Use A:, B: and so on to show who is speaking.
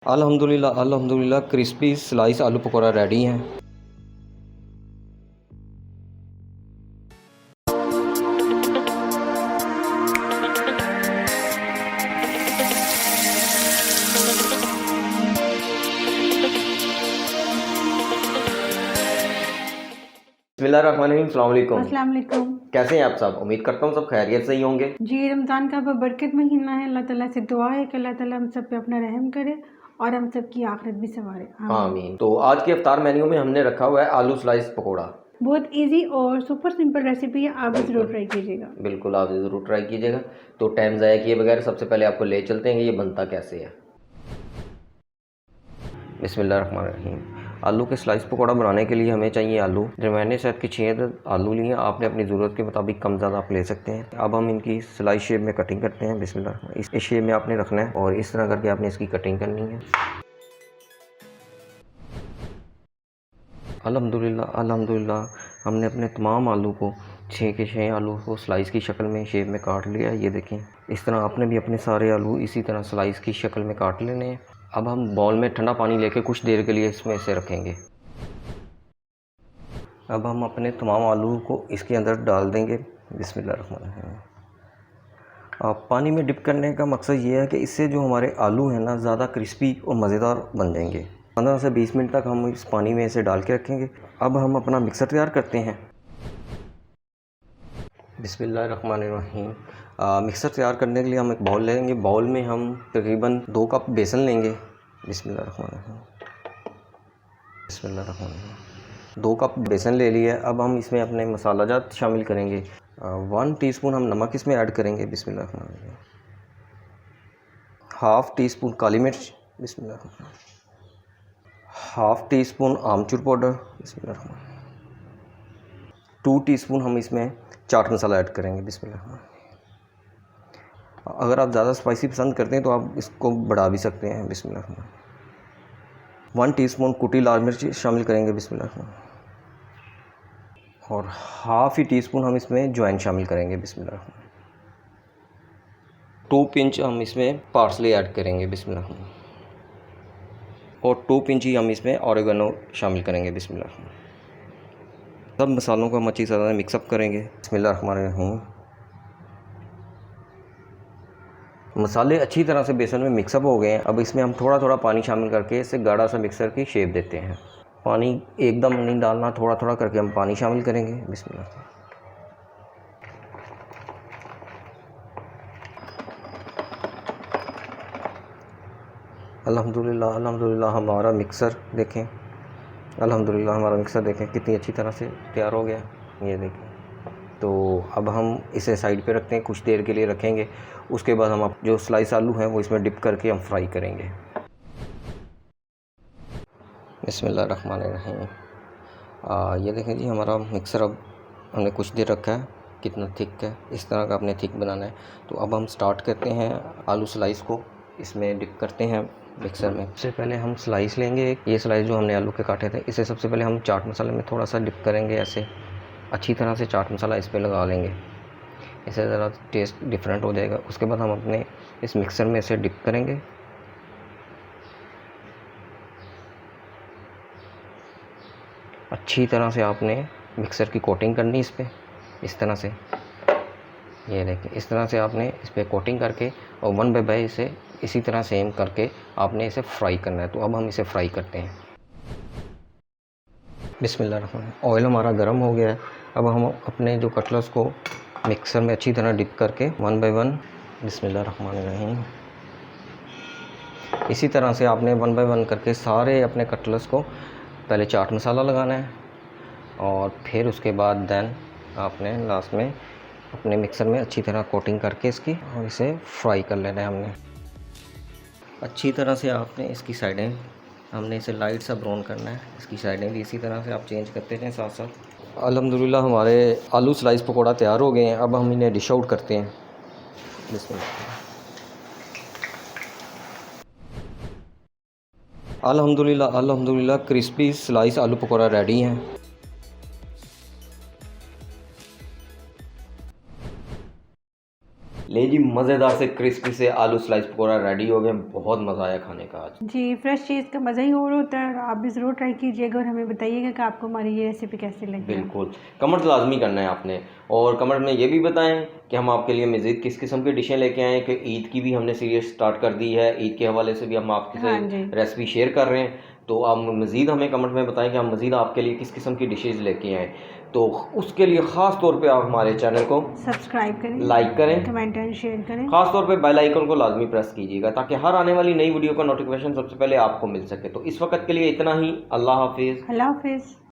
A: अल्हम्दुलिल्लाह अल्हम्दुलिल्लाह crispy slice आलू पकौड़ा रेडी हैं। बिस्मिल्लाहिर्रहमानिर्रहीम, अस्सलाम वालेकुम।
B: अस्सलाम वालेकुम।
A: कैसे हैं आप सब? उम्मीद करता हूँ सब खैरियत से ही होंगे।
B: जी, रमज़ान का बरकत महीना है। अल्लाह ताला से दुआ है कि अल्लाह ताला हम सब पे अपना रहम करे और हम सब की आखिरत भी संवारे, आमीन।
A: आमीन। तो आज के इफ्तार मेन्यू में हमने रखा हुआ है आलू स्लाइस पकौड़ा।
B: बहुत इजी और सुपर सिंपल रेसिपी है, आप भी ज़रूर
A: बिल्कुल
B: ट्राई कीजिएगा।
A: बिल्कुल, आप ज़रूर ट्राई कीजिएगा। तो टाइम ज़ाया किए बगैर सबसे पहले आपको ले चलते हैं कि ये बनता कैसे है। बिस्मिल्लाहिर्रहमानिर्रहीम। आलू के स्लाइस पकौड़ा बनाने के लिए हमें चाहिए आलू। जो मैंने शायद के 6 आलू लिए, आपने अपनी ज़रूरत के मुताबिक कम ज़्यादा आप ले सकते हैं। अब हम इनकी स्लाइस शेप में कटिंग करते हैं। बिस्मिल्लाह, इस शेप में आपने रखना है और इस तरह करके आपने इसकी कटिंग करनी है। अल्हम्दुलिल्लाह अल्हम्दुलिल्लाह, हमने अपने तमाम आलू को 6 के 6 आलू को स्लाइस की शक्ल में शेप में काट लिया। ये देखें, इस तरह आपने भी अपने सारे आलू इसी तरह स्लाइस की शक्ल में काट लेने हैं। अब हम बाउल में ठंडा पानी लेके कुछ देर के लिए इसमें से रखेंगे। अब हम अपने तमाम आलू को इसके अंदर डाल देंगे। बिस्मिल्लाहिर्रहमानिर्रहीम। पानी में डिप करने का मकसद ये है कि इससे जो हमारे आलू हैं ना, ज़्यादा क्रिस्पी और मज़ेदार बन जाएंगे। 15 से 20 मिनट तक हम इस पानी में इसे डाल के रखेंगे। अब हम अपना मिक्सर तैयार करते हैं। बिस्मिल्लाहिर्रहमानिर्रहीम। मिक्सर तैयार करने के लिए हम एक बाउल लेंगे। बाउल में हम तकरीबन 2 कप बेसन लेंगे। बिस्मिल्लाहिर्रहमानिर्रहीम। बिस्मिल्लाहिर्रहमानिर्रहीम। 2 कप बेसन ले लिया। अब हम इसमें अपने मसाला जात शामिल करेंगे। 1 टीस्पून हम नमक इसमें ऐड करेंगे। बिस्मिल्लाहिर्रहमानिर्रहीम। हाफ़ टी स्पून काली मिर्च। बिस्मिल्लाहिर्रहमानिर्रहीम। हाफ़ टी स्पून आमचूर पाउडर। बिस्मिल्लाहिर्रहमानिर्रहीम। 2 टीस्पून हम इसमें चाट मसाला ऐड करेंगे। बिस्मिल्लाहिर्रहमानिर्रहीम। अगर आप ज़्यादा स्पाइसी पसंद करते हैं तो आप इसको बढ़ा भी सकते हैं। बिस्मिल्लाहिर्रहमानिर्रहीम। 1 टीस्पून कुटी लाल मिर्च शामिल करेंगे। बिस्मिल्लाहिर्रहमानिर्रहीम। और हाफ़ ही टीस्पून हम इसमें अजवाइन शामिल करेंगे। बिस्मिल्लाहिर्रहमानिर्रहीम। 2 पिंच हम इसमें पार्सले ऐड करेंगे। बिस्मिल्लाहिर्रहमानिर्रहीम। और 2 पिंच ही हम इसमें ऑरिगेनो शामिल करेंगे। बिस्मिल्लाहिर्रहमानिर्रहीम। सब मसालों को हम अच्छी तरह से मिक्सअप करेंगे। बिस्मिल्लाहिर्रहमानिर्रहीम। मसाले अच्छी तरह से बेसन में मिक्सअप हो गए हैं। अब इसमें हम थोड़ा थोड़ा पानी शामिल करके इसे गाढ़ा सा मिक्सर की शेप देते हैं। पानी एकदम नहीं डालना, थोड़ा थोड़ा करके हम पानी शामिल करेंगे। बिस्मिल्लाह। अल्हम्दुलिल्लाह अल्हम्दुलिल्लाह, हमारा मिक्सर देखें। अल्हम्दुलिल्लाह, हमारा मिक्सर देखें कितनी अच्छी तरह से तैयार हो गया। ये देखें। तो अब हम इसे साइड पे रखते हैं, कुछ देर के लिए रखेंगे। उसके बाद हम जो स्लाइस आलू हैं वो इसमें डिप करके हम फ्राई करेंगे। बिस्मिल्लाहिर्रहमानिर्रहीम। ये देखें जी, हमारा मिक्सर अब हमने कुछ देर रखा है। कितना थिक है, इस तरह का आपने थिक बनाना है। तो अब हम स्टार्ट करते हैं आलू स्लाइस को इसमें डिप करते हैं मिक्सर में। सबसे पहले हम स्लाइस लेंगे। ये स्लाइस जो हमने आलू के काटे थे, इसे सबसे पहले हम चाट मसाले में थोड़ा सा डिप करेंगे। ऐसे अच्छी तरह से चाट मसाला इस पर लगा लेंगे, इससे ज़रा टेस्ट डिफरेंट हो जाएगा। उसके बाद हम अपने इस मिक्सर में इसे डिप करेंगे। अच्छी तरह से आपने मिक्सर की कोटिंग करनी इस पर, इस तरह से। ये देखिए, इस तरह से आपने इस पर कोटिंग करके और 1 बाय इसे इसी तरह सेम करके आपने इसे फ्राई करना है। तो अब हम इसे फ्राई करते हैं। बिस्मिल्लाहिर्रहमानिर्रहीम। ऑयल हमारा गर्म हो गया है। अब हम अपने जो कटलेट्स को मिक्सर में अच्छी तरह डिप करके 1 बाय 1। बिस्मिल्लाहिर्रहमानिर्रहीम। इसी तरह से आपने 1 बाय 1 करके सारे अपने कटलेट्स को पहले चाट मसाला लगाना है और फिर उसके बाद देन आपने लास्ट में अपने मिक्सर में अच्छी तरह कोटिंग करके इसकी और इसे फ्राई कर लेना है हमने। अच्छी तरह से आपने इसकी साइडें, हमने इसे लाइट सा ब्राउन करना है। इसकी साइडें भी इसी तरह से आप चेंज करते रहें साथ साथ। अल्हम्दुलिल्लाह, हमारे आलू स्लाइस पकौड़ा तैयार हो गए हैं। अब हम इन्हें डिश आउट करते हैं। अल्हम्दुलिल्लाह अल्हम्दुलिल्लाह, क्रिस्पी स्लाइस आलू पकौड़ा रेडी हैं। ले जी, मज़ेदार से क्रिस्पी से आलू स्लाइस पकौड़ा रेडी हो गए। बहुत मज़ा आया खाने का आज।
B: जी, फ्रेश चीज़ का मज़ा ही और होता है। आप भी ज़रूर ट्राई कीजिएगा और हमें बताइएगा कि आपको हमारी ये रेसिपी कैसी लगी।
A: बिल्कुल, कमेंट लाजमी करना है आपने, और कमेंट में ये भी बताएं कि हम आपके लिए मज़ीद किस किस्म की डिशें लेके आएँ, कि ईद की भी हमने सीरीज़ स्टार्ट कर दी है, ईद के हवाले से भी हम आपके
B: हाँ
A: से
B: जी।
A: रेसिपी शेयर कर रहे हैं। तो आप मज़ीद हमें कमेंट में बताएं कि हम मज़ीद आपके लिए किस किस्म की डिशेज़ लेके आएँ। तो उसके लिए ख़ास तौर पे आप हमारे चैनल को
B: सब्सक्राइब करें,
A: लाइक करें,
B: कमेंट एंड शेयर करें।
A: ख़ास तौर पे बेल आइकन को लाजमी प्रेस कीजिएगा, ताकि हर आने वाली नई वीडियो का नोटिफिकेशन सबसे पहले आपको मिल सके। तो इस वक्त के लिए इतना ही। अल्लाह हाफिज़।
B: अल्लाह हाफिज़।